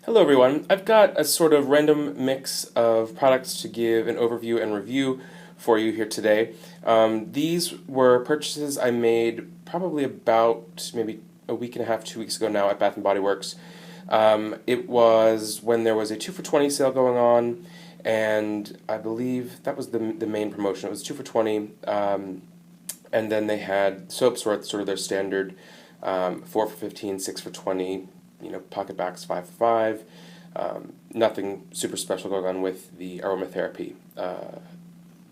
Hello everyone. I've got a sort of random mix of products to give an overview and review for you here today. These were purchases I made probably about maybe a week and a half, 2 weeks ago now at Bath and Body Works. It was when there was a 2 for 20 sale going on, and I believe that was the main promotion. It was 2 for 20, and then they had soaps were at sort of their standard 4 for 15, 6 for 20, PocketBacs 5 for 5. Nothing super special going on with the Aromatherapy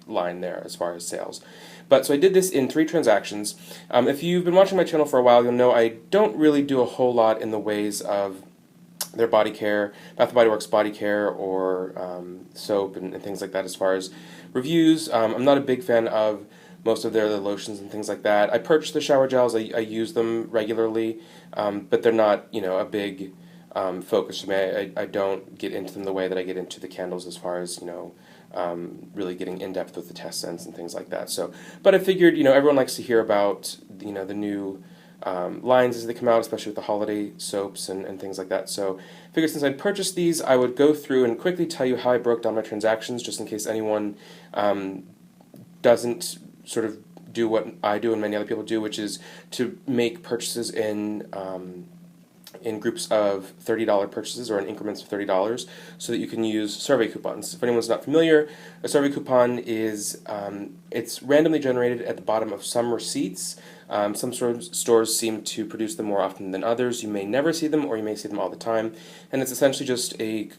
line there as far as sales. But so I did this in 3 transactions. If you've been watching my channel for a while, you'll know I don't really do a whole lot in the ways of their body care, Bath and Body Works body care, or soap and things like that as far as reviews. I'm not a big fan of most of their lotions and things like that. I purchase the shower gels. I use them regularly, but they're not, a big focus for me. I don't get into them the way that I get into the candles as far as, really getting in depth with the test scents and things like that. So, but I figured, everyone likes to hear about, the new lines as they come out, especially with the holiday soaps and things like that. So I figured since I'd purchased these, I would go through and quickly tell you how I broke down my transactions, just in case anyone doesn't sort of do what I do and many other people do, which is to make purchases in groups of $30 purchases or in increments of $30 so that you can use survey coupons. If anyone's not familiar, a survey coupon is it's randomly generated at the bottom of some receipts. Some stores seem to produce them more often than others. You may never see them, or you may see them all the time. And it's essentially just a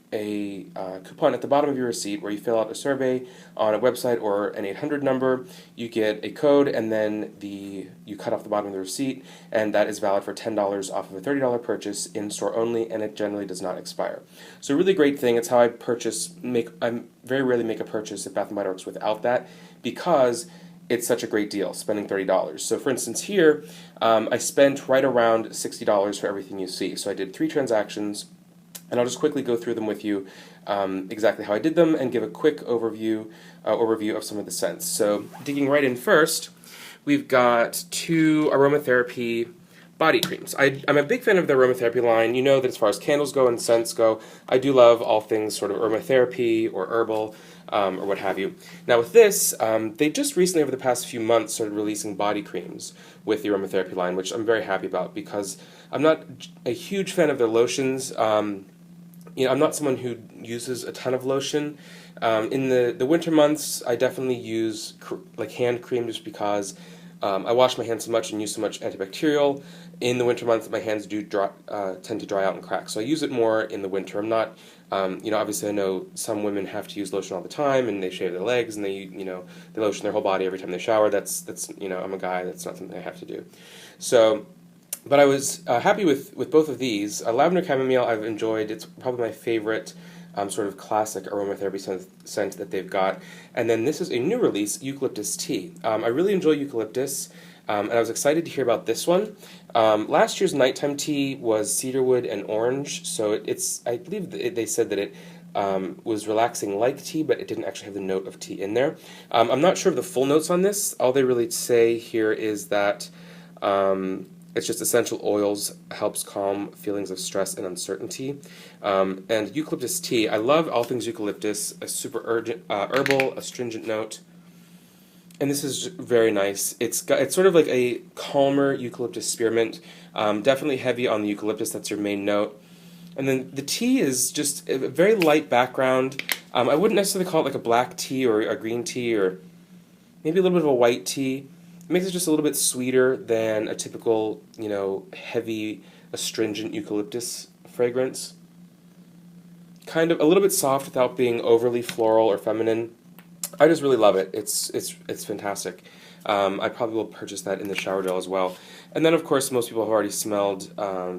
coupon at the bottom of your receipt where you fill out a survey on a website or an 800 number. You get a code, and then you cut off the bottom of the receipt, and that is valid for $10 off of a $30 purchase in store only, and it generally does not expire. So a really great thing. It's how I I very rarely make a purchase at Bath and Body Works without that, because it's such a great deal, spending $30. So for instance here, I spent right around $60 for everything you see. So I did 3 transactions, and I'll just quickly go through them with you, exactly how I did them, and give a quick overview of some of the scents. So digging right in first, we've got 2 Aromatherapy body creams. I'm a big fan of the Aromatherapy line. You know that as far as candles go and scents go, I do love all things sort of aromatherapy or herbal, or what have you. Now with this, they just recently, over the past few months, started releasing body creams with the Aromatherapy line, which I'm very happy about, because I'm not a huge fan of their lotions. I'm not someone who uses a ton of lotion. In the winter months, I definitely use like hand cream, just because I wash my hands so much and use so much antibacterial. In the winter months, my hands do tend to dry out and crack, so I use it more in the winter. I'm not, obviously I know some women have to use lotion all the time, and they shave their legs, and they lotion their whole body every time they shower. That's I'm a guy, that's not something I have to do. So, but I was happy with both of these. Lavender chamomile I've enjoyed. It's probably my favorite sort of classic aromatherapy scent that they've got. And then this is a new release, eucalyptus tea. I really enjoy eucalyptus, and I was excited to hear about this one. Last year's nighttime tea was cedarwood and orange, so I believe they said that it was relaxing like tea, but it didn't actually have the note of tea in there. I'm not sure of the full notes on this. All they really say here is that it's just essential oils, helps calm feelings of stress and uncertainty. And eucalyptus tea, I love all things eucalyptus, a super herbal, astringent note. And this is very nice. It's sort of like a calmer eucalyptus spearmint, definitely heavy on the eucalyptus, that's your main note. And then the tea is just a very light background. I wouldn't necessarily call it like a black tea or a green tea, or maybe a little bit of a white tea. It makes it just a little bit sweeter than a typical, heavy, astringent eucalyptus fragrance. Kind of a little bit soft without being overly floral or feminine. I just really love it. It's fantastic. I probably will purchase that in the shower gel as well. And then, of course, most people have already smelled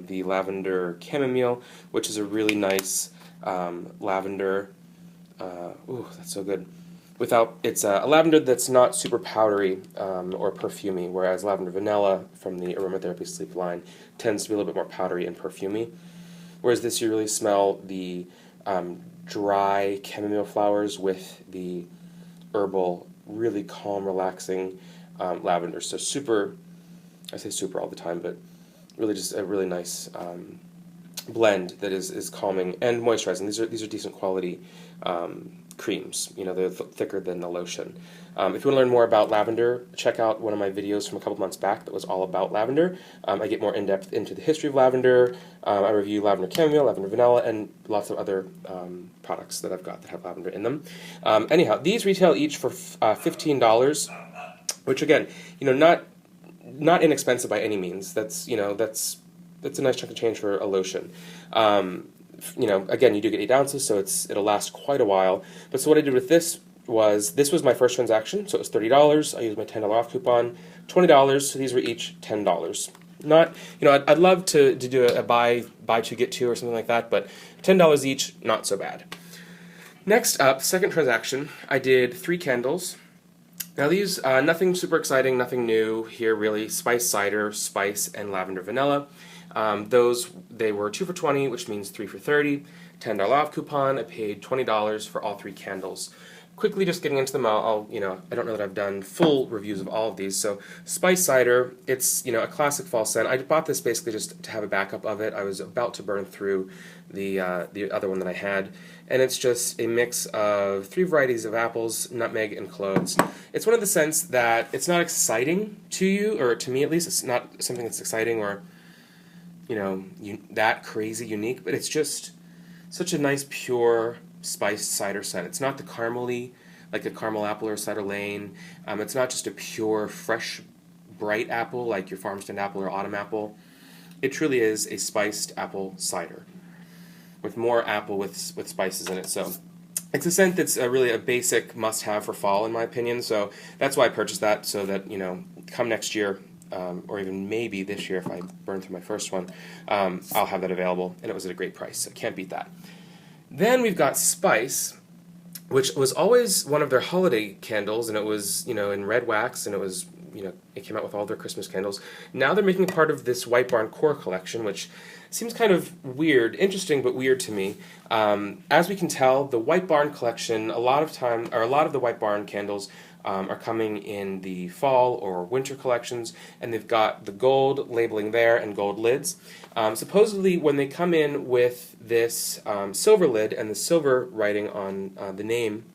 the lavender chamomile, which is a really nice lavender. Ooh, that's so good. It's a lavender that's not super powdery or perfumey, whereas lavender vanilla from the Aromatherapy Sleep line tends to be a little bit more powdery and perfumey. Whereas this, you really smell the dry chamomile flowers with the herbal, really calm, relaxing lavender. So super, I say super all the time, but really just a really nice blend that is calming and moisturizing. These are decent quality creams. You know, they're thicker than the lotion. If you want to learn more about lavender, check out one of my videos from a couple months back that was all about lavender. I get more in depth into the history of lavender. I review lavender chamomile, lavender vanilla, and lots of other products that I've got that have lavender in them. Anyhow, these retail each for $15, which again, you know, not inexpensive by any means. That's a nice chunk of change for a lotion. You know, again, you do get 8 ounces, so it'll last quite a while. But so what I did with this was my first transaction, so it was $30. I used my $10 off coupon, $20, so these were each $10. Not, you know, I'd love to do a buy two get two or something like that, but $10 each, not so bad. Next up, second transaction, I did 3 candles. Now these, nothing super exciting, nothing new here really. Spice cider, spice, and lavender vanilla. They were 2 for $20, which means 3 for $30. $10 off coupon. I paid $20 for all 3 candles. Quickly, just getting into them, I don't know that I've done full reviews of all of these. So, spice cider, it's a classic fall scent. I bought this basically just to have a backup of it. I was about to burn through the other one that I had, and it's just a mix of 3 varieties of apples, nutmeg, and cloves. It's one of the scents that it's not exciting to you, or to me at least. It's not something that's exciting or that crazy unique, but it's just such a nice pure spiced cider scent. It's not the caramely, like a caramel apple or cider lane. It's not just a pure, fresh, bright apple like your farm stand apple or autumn apple. It truly is a spiced apple cider with more apple with spices in it. So it's a scent that's really a basic must-have for fall, in my opinion. So that's why I purchased that, so that come next year, or even maybe this year if I burn through my first one, I'll have that available, and it was at a great price. So can't beat that. Then we've got Spice, which was always one of their holiday candles, and it was, in red wax, and it was, it came out with all their Christmas candles. Now they're making part of this White Barn Core collection, which seems kind of weird, interesting, but weird to me. As we can tell, the White Barn collection, a lot of the White Barn candles are coming in the fall or winter collections, and they've got the gold labeling there and gold lids. Supposedly, when they come in with this silver lid and the silver writing on the name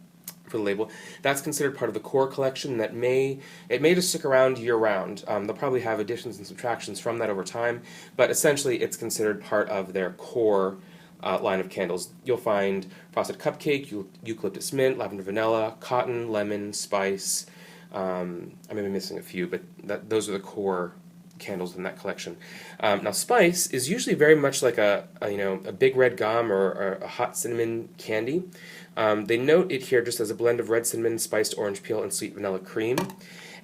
for the label, that's considered part of the core collection. It may just stick around year round. They'll probably have additions and subtractions from that over time, but essentially it's considered part of their core line of candles. You'll find frosted cupcake, eucalyptus mint, lavender vanilla, cotton, lemon, spice. I may be missing a few, but those are the core candles in that collection. Now, spice is usually very much like a big red gum or a hot cinnamon candy. They note it here just as a blend of red cinnamon, spiced orange peel, and sweet vanilla cream.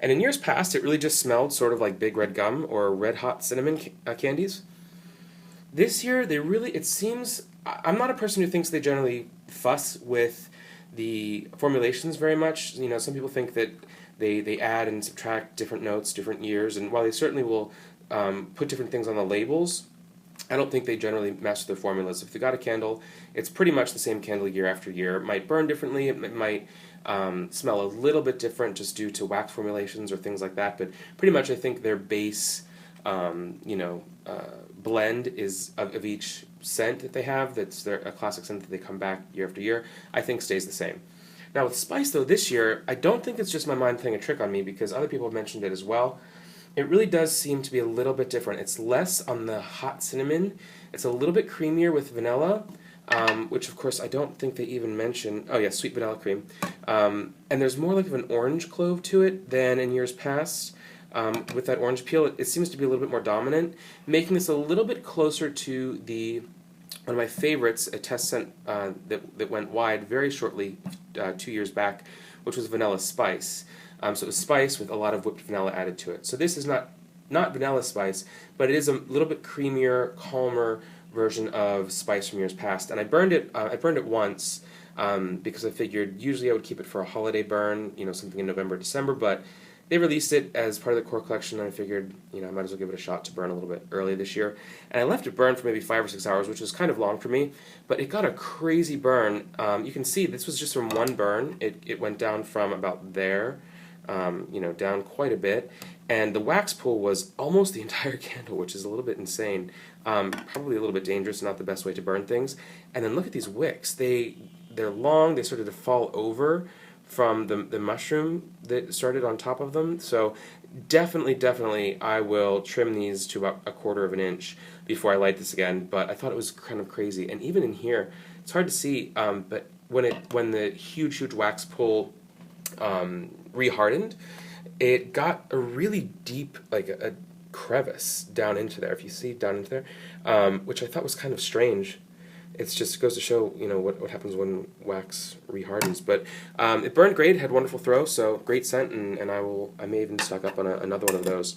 And in years past, it really just smelled sort of like big red gum or red hot cinnamon candies. This year, it seems, I'm not a person who thinks they generally fuss with the formulations very much. Some people think that they add and subtract different notes, different years, and while they certainly will put different things on the labels, I don't think they generally mess with their formulas. If they got a candle, it's pretty much the same candle year after year. It might burn differently, it might smell a little bit different just due to wax formulations or things like that, but pretty much I think their base blend is of each scent that they have, that's a classic scent that they come back year after year, I think stays the same. Now with Spice though, this year, I don't think it's just my mind playing a trick on me, because other people have mentioned it as well. It really does seem to be a little bit different. It's less on the hot cinnamon, it's a little bit creamier with vanilla, which of course I don't think they even mention, oh yeah, sweet vanilla cream, and there's more like of an orange clove to it than in years past. With that orange peel, it seems to be a little bit more dominant, making this a little bit closer to one of my favorites, a test scent that went wide very shortly 2 years back, which was Vanilla Spice. So it was spice with a lot of whipped vanilla added to it. So this is not Vanilla Spice, but it is a little bit creamier, calmer version of Spice from years past. And I burned it once because I figured usually I would keep it for a holiday burn, something in November, December, but they released it as part of the core collection, and I figured, I might as well give it a shot to burn a little bit early this year. And I left it burn for maybe 5 or 6 hours, which was kind of long for me, but it got a crazy burn. You can see this was just from one burn. It went down from about there down quite a bit. And the wax pull was almost the entire candle, which is a little bit insane. Probably a little bit dangerous, not the best way to burn things. And then look at these wicks. They're long, they started to fall over from the mushroom that started on top of them. So definitely I will trim these to about 1/4 of an inch before I light this again. But I thought it was kind of crazy. And even in here, it's hard to see, but when the huge wax pull rehardened, it got a really deep, like a crevice down into there, if you see down into there, which I thought was kind of strange. It just goes to show, what happens when wax rehardens. But it burned great, had wonderful throw, so great scent, and I may even stock up on another one of those.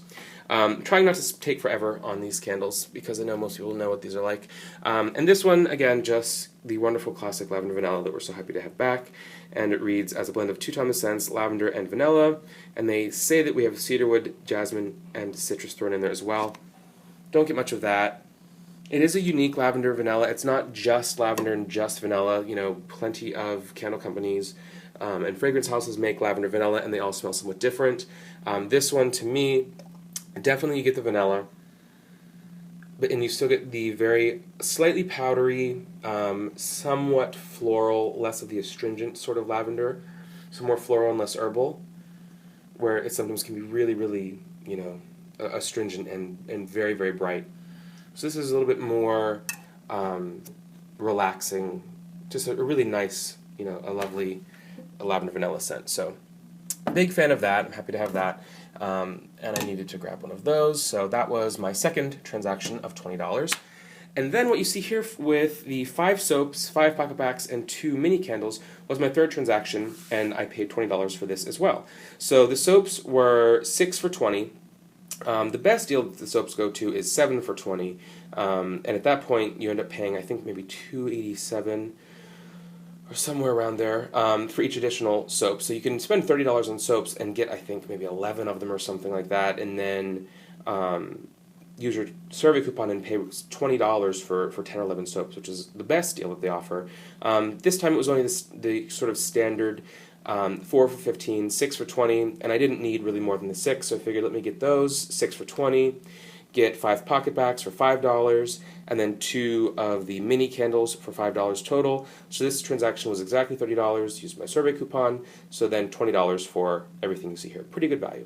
Trying not to take forever on these candles, because I know most people know what these are like. And this one, again, just the wonderful classic lavender vanilla that we're so happy to have back. And it reads as a blend of 2 timeless scents, lavender and vanilla. And they say that we have cedarwood, jasmine, and citrus thrown in there as well. Don't get much of that. It is a unique lavender vanilla. It's not just lavender and just vanilla. Plenty of candle companies and fragrance houses make lavender vanilla, and they all smell somewhat different. This one, to me, definitely you get the vanilla, and you still get the very slightly powdery, somewhat floral, less of the astringent sort of lavender, so more floral and less herbal, where it sometimes can be really, really, astringent and very, very bright. So this is a little bit more relaxing, just a really nice, a lovely lavender vanilla scent. So big fan of that. I'm happy to have that. And I needed to grab one of those. So that was my second transaction of $20. And then what you see here with the 5 soaps, 5 PocketBacs, and 2 mini candles was my third transaction, and I paid $20 for this as well. So the soaps were 6 for $20. The best deal that the soaps go to is 7 for $20, and at that point you end up paying, I think, maybe $2.87 or somewhere around there for each additional soap. So you can spend $30 on soaps and get, I think, maybe 11 of them or something like that, and then use your survey coupon and pay $20 for 10 or 11 soaps, which is the best deal that they offer. This time it was only the sort of standard 4 for 15, 6 for 20, and I didn't need really more than the 6, so I figured let me get those, 6 for 20, get 5 PocketBacs for $5, and then 2 of the mini candles for $5 total. So this transaction was exactly $30, used my survey coupon, so then $20 for everything you see here. Pretty good value.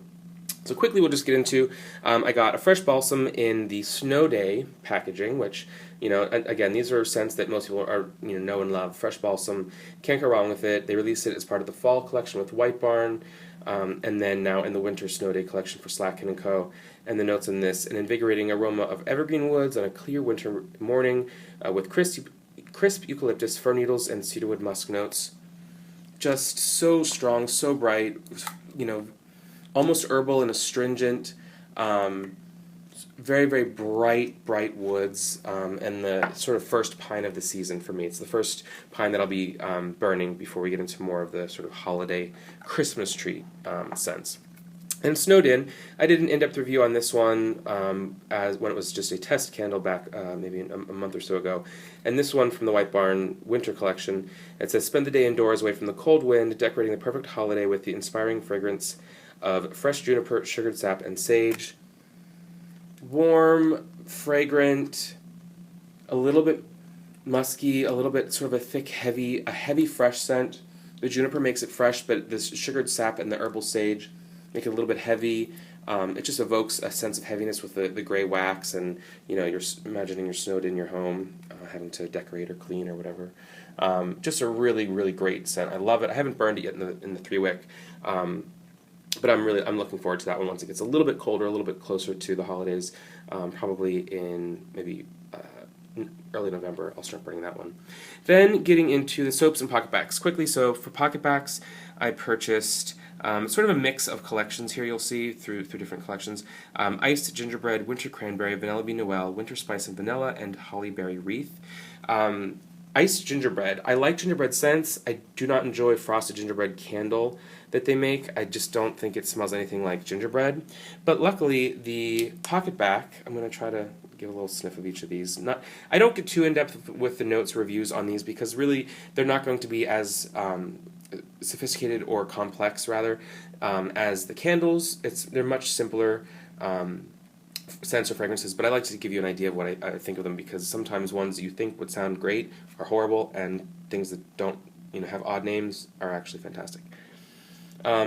So quickly we'll just get into, I got a fresh balsam in the Snow Day packaging, which, again, these are scents that most people are, know and love. Fresh balsam, can't go wrong with it. They released it as part of the fall collection with White Barn, and then now in the winter Snow Day collection for Slatkin & Co. And the notes in this, an invigorating aroma of evergreen woods on a clear winter morning with crisp eucalyptus, fir needles, and cedarwood musk notes. Just so strong, so bright, almost herbal and astringent, very, very bright woods, and the sort of first pine of the season for me. It's the first pine that I'll be burning before we get into more of the sort of holiday Christmas tree scents. And snowed in. I did an in-depth review on this one as when it was just a test candle back maybe a month or so ago. And this one from the White Barn Winter Collection, it says, spend the day indoors away from the cold wind, decorating the perfect holiday with the inspiring fragrance of fresh juniper, sugared sap, and sage. Warm, fragrant, a little bit musky, a little bit sort of a heavy fresh scent. The juniper makes it fresh, but this sugared sap and the herbal sage make it a little bit heavy. It just evokes a sense of heaviness with the gray wax, and you're imagining you're snowed in your home, having to decorate or clean or whatever. Just a really, really great scent. I love it. I haven't burned it yet in the 3-wick. But I'm looking forward to that one once it gets a little bit colder, a little bit closer to the holidays, probably in maybe early November. I'll start burning that one. Then getting into the soaps and PocketBacs quickly. So for PocketBacs, I purchased sort of a mix of collections here. You'll see through different collections: iced gingerbread, winter cranberry, vanilla bean noel, winter spice and vanilla, and holly berry wreath. Iced gingerbread. I like gingerbread scents. I do not enjoy frosted gingerbread candle that they make. I just don't think it smells anything like gingerbread. But luckily, the PocketBac, I'm going to try to give a little sniff of each of these. I don't get too in-depth with the notes or reviews on these because really they're not going to be as sophisticated or complex rather as the candles. They're much simpler scents or fragrances, but I like to give you an idea of what I think of them, because sometimes ones you think would sound great are horrible, and things that don't have odd names are actually fantastic.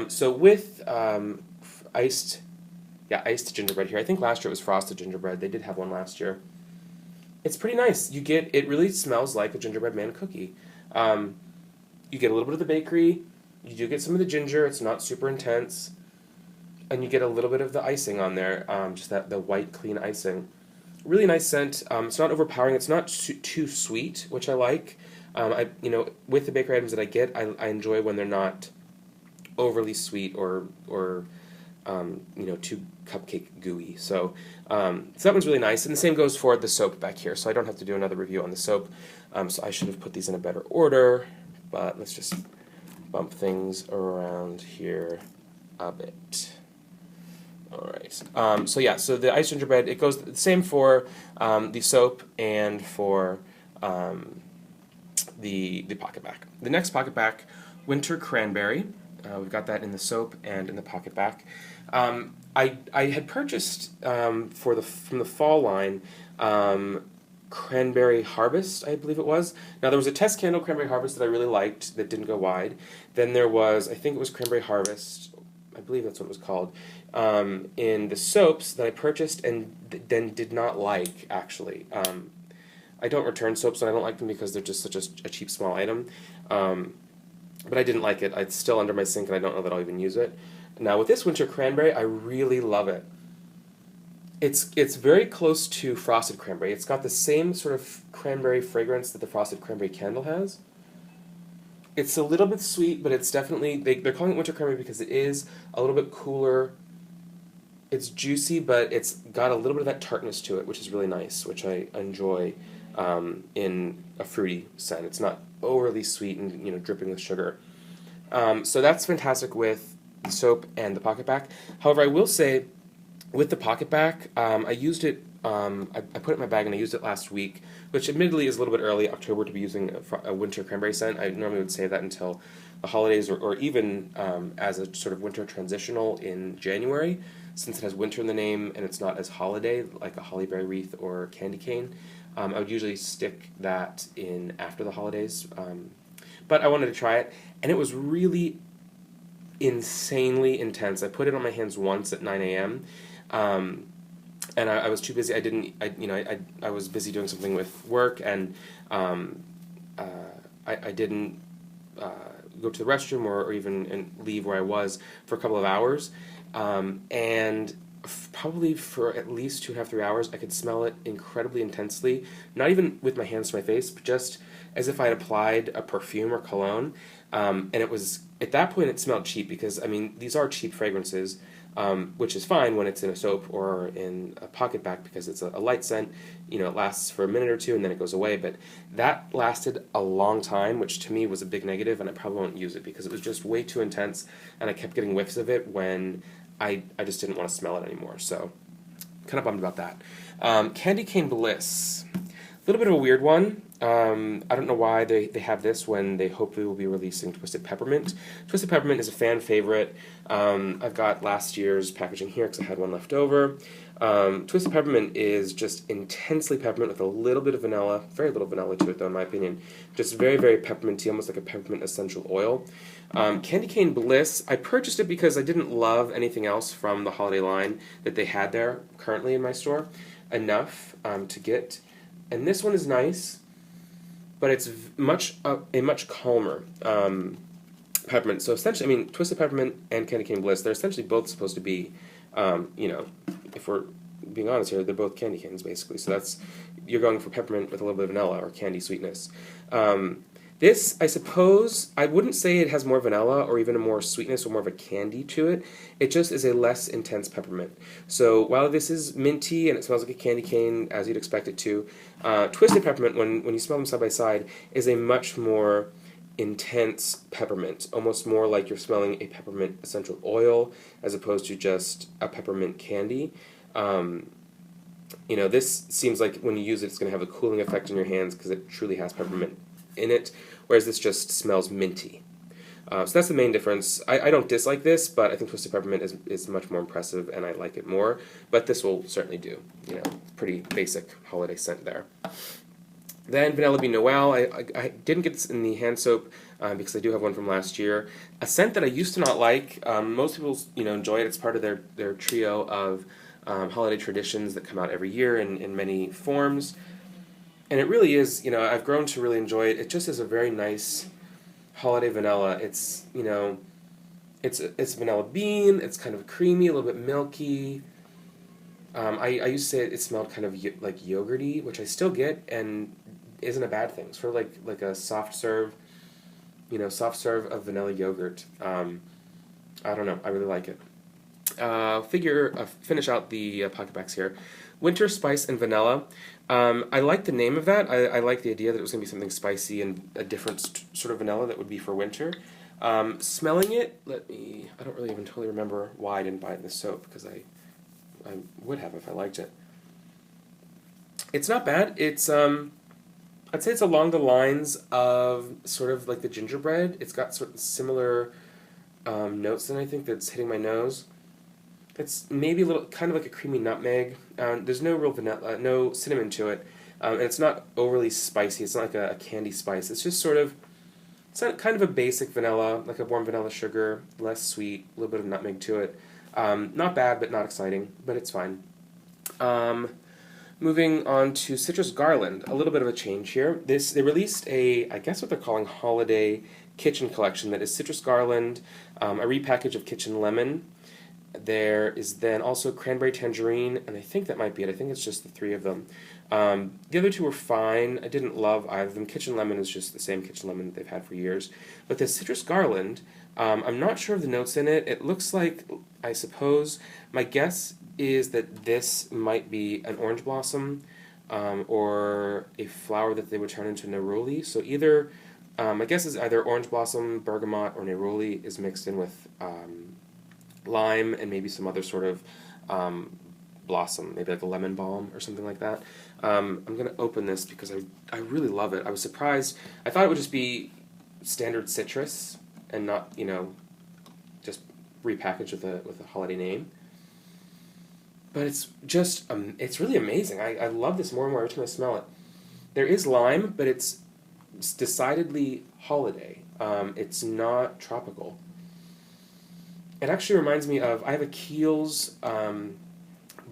So with iced gingerbread here. I think last year it was frosted gingerbread. They did have one last year. It's pretty nice. It really smells like a gingerbread man cookie. You get a little bit of the bakery. You do get some of the ginger. It's not super intense. And you get a little bit of the icing on there, just the white, clean icing. Really nice scent. It's not overpowering. It's not too sweet, which I like. With the bakery items that I get, I enjoy when they're not overly sweet or too cupcake gooey. So that one's really nice. And the same goes for the soap back here. So I don't have to do another review on the soap. So I should have put these in a better order, but let's just bump things around here a bit. All right. So the iced gingerbread, it goes the same for the soap and for the PocketBac. The next PocketBac, Winter Cranberry. We've got that in the soap and in the PocketBac. I had purchased from the fall line Cranberry Harvest, I believe it was. Now there was a test candle Cranberry Harvest that I really liked that didn't go wide. Then there was, I think it was Cranberry Harvest, I believe that's what it was called, in the soaps that I purchased and then did not like, actually. I don't return soaps and I don't like them because they're just such a cheap small item. But I didn't like it. It's still under my sink and I don't know that I'll even use it. Now with this Winter Cranberry, I really love it. It's very close to Frosted Cranberry. It's got the same sort of cranberry fragrance that the Frosted Cranberry candle has. It's a little bit sweet, but it's definitely, they're calling it Winter Cranberry because it is a little bit cooler. It's juicy, but it's got a little bit of that tartness to it, which is really nice, which I enjoy in a fruity scent. It's not overly sweet and dripping with sugar. So that's fantastic with the soap and the PocketBac. However, I will say, with the PocketBac, I used it, I put it in my bag and I used it last week, which admittedly is a little bit early, October, to be using a winter cranberry scent. I normally would save that until the holidays or even as a sort of winter transitional in January, since it has winter in the name and it's not as holiday, like a holly berry wreath or candy cane. I would usually stick that in after the holidays. But I wanted to try it, and it was really insanely intense. I put it on my hands once at 9 a.m., and I was too busy. I was busy doing something with work, and I didn't go to the restroom or even leave where I was for a couple of hours, and probably for at least 2.5 to 3 hours, I could smell it incredibly intensely. Not even with my hands to my face, but just as if I had applied a perfume or cologne. And it was, at that point, it smelled cheap because, these are cheap fragrances, which is fine when it's in a soap or in a PocketBac because it's a light scent. It lasts for a minute or two and then it goes away. But that lasted a long time, which to me was a big negative, and I probably won't use it because it was just way too intense, and I kept getting whiffs of it when I just didn't want to smell it anymore. So, kind of bummed about that. Candy Cane Bliss. A little bit of a weird one. I don't know why they have this when they hopefully will be releasing Twisted Peppermint. Twisted Peppermint is a fan favorite. I've got last year's packaging here because I had one left over. Twisted Peppermint is just intensely peppermint with a little bit of vanilla, very little vanilla to it though in my opinion. Just very, very pepperminty, almost like a peppermint essential oil. Candy Cane Bliss, I purchased it because I didn't love anything else from the holiday line that they had there currently in my store enough to get. And this one is nice, but it's a much calmer peppermint. So essentially, Twisted Peppermint and Candy Cane Bliss, they're essentially both supposed to be, if we're being honest here, they're both candy canes basically. So you're going for peppermint with a little bit of vanilla or candy sweetness. This, I suppose, I wouldn't say it has more vanilla or even a more sweetness or more of a candy to it. It just is a less intense peppermint. So while this is minty and it smells like a candy cane, as you'd expect it to, Twisted Peppermint, when you smell them side by side, is a much more intense peppermint, almost more like you're smelling a peppermint essential oil as opposed to just a peppermint candy. This seems like when you use it, it's going to have a cooling effect in your hands because it truly has peppermint in it, whereas this just smells minty. So that's the main difference. I don't dislike this, but I think Twisted Peppermint is much more impressive, and I like it more. But this will certainly do. You know, pretty basic holiday scent there. Then Vanilla Bean Noel. I didn't get this in the hand soap because I do have one from last year. A scent that I used to not like. Most people, enjoy it. It's part of their trio of holiday traditions that come out every year in many forms. And it really is, I've grown to really enjoy it. It just is a very nice holiday vanilla. It's vanilla bean. It's kind of creamy, a little bit milky. I used to say it smelled kind of like yogurty, which I still get and isn't a bad thing. Sort of like a soft serve, of vanilla yogurt. I don't know. I really like it. Finish out the PocketBacs here. Winter Spice and Vanilla. I like the name of that. I like the idea that it was going to be something spicy and a different sort of vanilla that would be for winter. Smelling it, I don't really even totally remember why I didn't buy it in the soap, because I would have if I liked it. It's not bad. I'd say it's along the lines of sort of like the gingerbread. It's got sort of similar notes than I think that's hitting my nose. It's maybe a little, kind of like a creamy nutmeg. There's no real vanilla, no cinnamon to it. And it's not overly spicy. It's not like a candy spice. It's just sort of, it's kind of a basic vanilla, like a warm vanilla sugar, less sweet, a little bit of nutmeg to it. Not bad, but not exciting, but it's fine. Moving on to Citrus Garland, a little bit of a change here. They released I guess what they're calling holiday kitchen collection that is Citrus Garland, a repackage of Kitchen Lemon. There is then also Cranberry Tangerine, and I think that might be it. I think it's just the three of them. The other two were fine. I didn't love either of them. Kitchen Lemon is just the same Kitchen Lemon that they've had for years. But the Citrus Garland, I'm not sure of the notes in it. It looks like, I suppose, my guess is that this might be an orange blossom or a flower that they would turn into neroli. So either, my guess is either orange blossom, bergamot, or neroli is mixed in with lime and maybe some other sort of blossom, maybe like a lemon balm or something like that. I'm going to open this because I really love it. I was surprised. I thought it would just be standard citrus and not, just repackaged with a holiday name. But it's just, it's really amazing. I love this more and more every time I smell it. There is lime, but it's decidedly holiday. It's not tropical. It actually reminds me of, I have a Kiehl's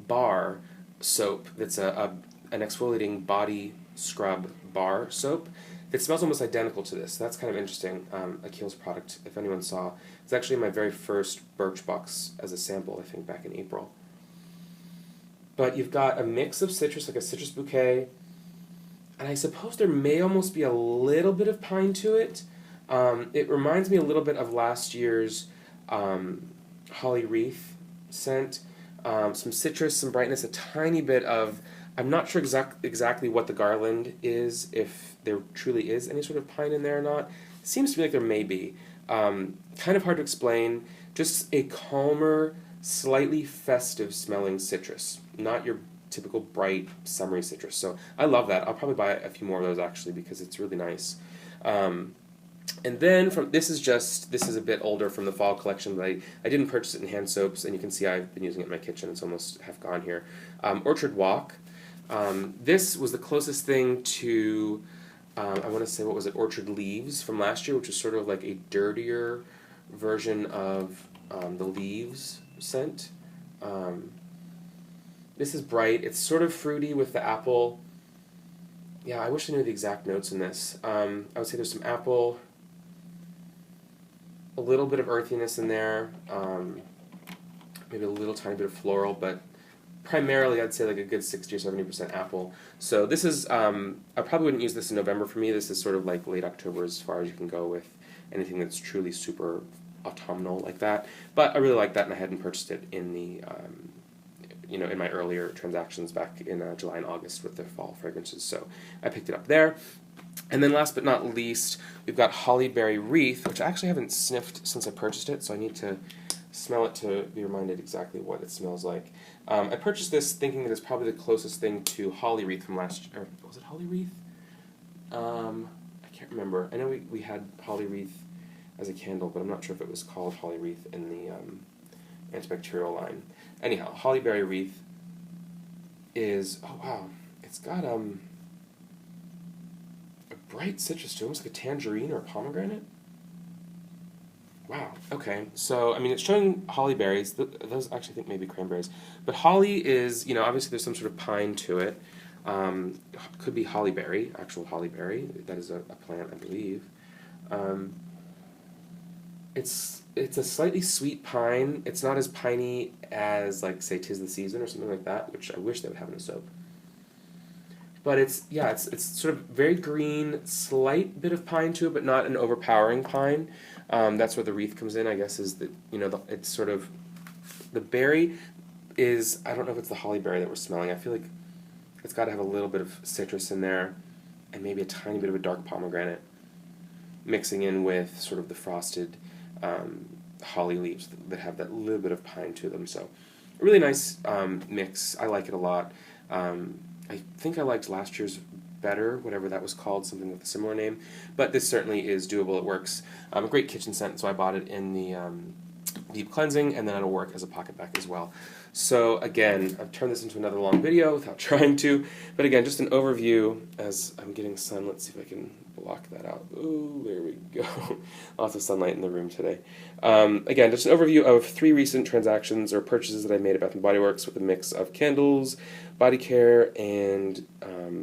bar soap that's an exfoliating body scrub bar soap. It smells almost identical to this. That's kind of interesting, a Kiehl's product, if anyone saw. It's actually my very first Birchbox as a sample, I think, back in April. But you've got a mix of citrus, like a citrus bouquet, and I suppose there may almost be a little bit of pine to it. It reminds me a little bit of last year's holly wreath scent. Some citrus, some brightness, a tiny bit of, I'm not sure exactly what the garland is, if there truly is any sort of pine in there or not. It seems to me like there may be. Kind of hard to explain. Just a calmer, slightly festive smelling citrus. Not your typical bright, summery citrus. So I love that. I'll probably buy a few more of those actually because it's really nice. And then this is a bit older from the fall collection, but I didn't purchase it in hand soaps, and you can see I've been using it in my kitchen. It's almost half gone here. Orchard Walk. This was the closest thing to, I want to say, what was it, Orchard Leaves from last year, which was sort of like a dirtier version of the Leaves scent. This is bright. It's sort of fruity with the apple. Yeah, I wish I knew the exact notes in this. I would say there's some apple, a little bit of earthiness in there, maybe a little tiny bit of floral, but primarily I'd say like a good 60 or 70% apple. So this is, I probably wouldn't use this in November for me. This is sort of like late October as far as you can go with anything that's truly super autumnal like that. But I really like that, and I hadn't purchased it in the, in my earlier transactions back in July and August with the fall fragrances. So I picked it up there. And then last but not least, we've got Hollyberry Wreath, which I actually haven't sniffed since I purchased it, so I need to smell it to be reminded exactly what it smells like. I purchased this thinking that it's probably the closest thing to Holly Wreath from last year. Was it Holly Wreath? I can't remember. I know we had Holly Wreath as a candle, but I'm not sure if it was called Holly Wreath in the antibacterial line. Anyhow, Holly Berry Wreath is, oh wow, it's got a bright citrus to it, almost like a tangerine or a pomegranate. Wow, okay, so, I mean, it's showing holly berries. Those actually, I think maybe cranberries. But holly is, obviously there's some sort of pine to it. Could be hollyberry, actual hollyberry. That is a plant, I believe. It's a slightly sweet pine. It's not as piney as, like, say, 'Tis the Season or something like that, which I wish they would have in a soap. But it's sort of very green, slight bit of pine to it, but not an overpowering pine. That's where the wreath comes in, I guess, is that, it's sort of, the berry is, I don't know if it's the holly berry that we're smelling. I feel like it's got to have a little bit of citrus in there, and maybe a tiny bit of a dark pomegranate, mixing in with sort of the frosted holly leaves that have that little bit of pine to them. So, a really nice mix. I like it a lot. I think I liked last year's better, whatever that was called, something with a similar name. But this certainly is doable. It works. A great kitchen scent, so I bought it in the deep cleansing, and then it'll work as a PocketBac as well. So again, I've turned this into another long video without trying to, but again, just an overview as I'm getting sun. Let's see if I can block that out. Oh, there we go. Lots of sunlight in the room today. Again, just an overview of 3 recent transactions or purchases that I made at Bath & Body Works with a mix of candles, body care, and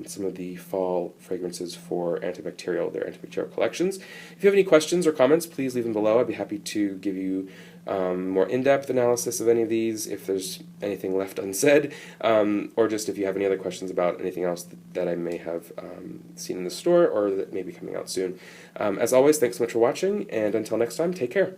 some of the fall fragrances for their antibacterial collections. If you have any questions or comments, please leave them below. I'd be happy to give you more in-depth analysis of any of these if there's anything left unsaid, or just if you have any other questions about anything else that I may have seen in the store or that may be coming out soon. As always, thanks so much for watching, and until next time, take care.